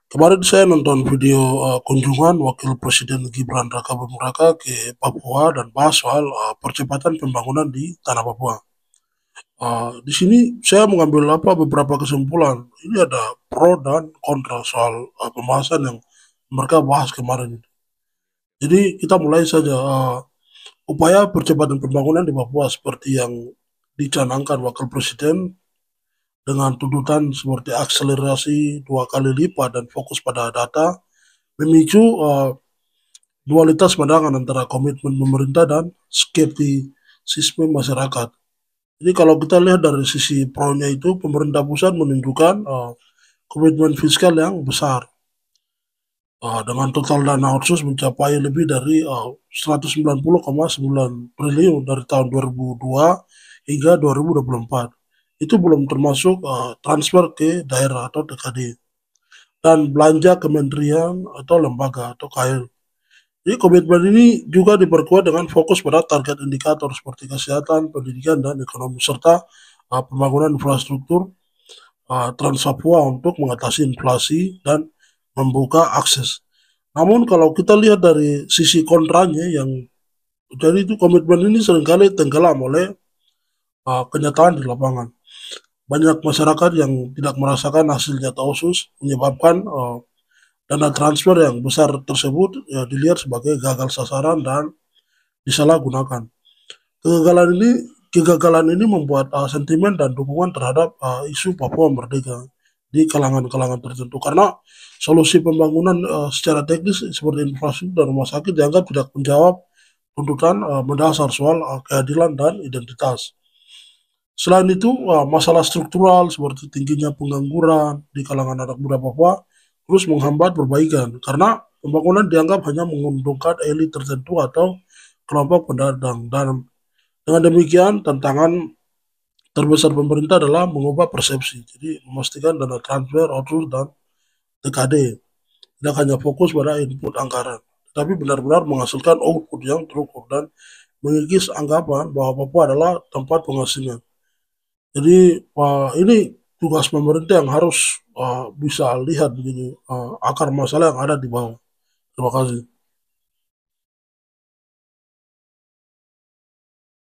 Kemarin saya nonton video kunjungan Wakil Presiden Gibran Raka-Buming Raka ke Papua dan bahas soal percepatan pembangunan di tanah Papua. Di sini saya mengambil beberapa kesimpulan. Ini ada pro dan kontra soal pembahasan yang mereka bahas kemarin. Jadi kita mulai saja. Upaya percepatan pembangunan di Papua seperti yang dicanangkan Wakil Presiden dengan tuntutan seperti akselerasi 2 kali lipat dan fokus pada data memicu dualitas pandangan antara komitmen pemerintah dan skeptisisme masyarakat. Jadi kalau kita lihat dari sisi pro-nya itu, pemerintah pusat menunjukkan komitmen fiskal yang besar. Dengan total dana otsus mencapai lebih dari 190,9 triliun dari tahun 2002 hingga 2024. Itu belum termasuk transfer ke daerah atau TKD dan belanja kementerian atau lembaga atau KL. Jadi komitmen ini juga diperkuat dengan fokus pada target indikator seperti kesehatan, pendidikan, dan ekonomi, serta pembangunan infrastruktur Trans-Papua untuk mengatasi inflasi dan membuka akses. Namun kalau kita lihat dari sisi kontranya yang jadi itu komitmen ini seringkali tenggelam oleh kenyataan di lapangan. Banyak masyarakat yang tidak merasakan hasil nyata khusus menyebabkan dana transfer yang besar tersebut ya, dilihat sebagai gagal sasaran dan disalahgunakan. Kegagalan ini kegagalan ini membuat sentimen dan dukungan terhadap isu Papua Merdeka di kalangan-kalangan tertentu karena solusi pembangunan secara teknis seperti infrastruktur dan rumah sakit dianggap tidak menjawab tuntutan mendasar soal keadilan dan identitas. Selain itu, masalah struktural seperti tingginya pengangguran di kalangan anak muda Papua terus menghambat perbaikan karena pembangunan dianggap hanya menguntungkan elit tertentu atau kelompok pendatang. Dan dengan demikian, tantangan terbesar pemerintah adalah mengubah persepsi. Jadi memastikan dana transfer, outsource, dan TKD tidak hanya fokus pada input anggaran, tapi benar-benar menghasilkan output yang terukur dan mengikis anggapan bahwa Papua adalah tempat penghasilnya. Jadi ini tugas pemerintah yang harus bisa lihat begini akar masalah yang ada di bawah. Terima kasih.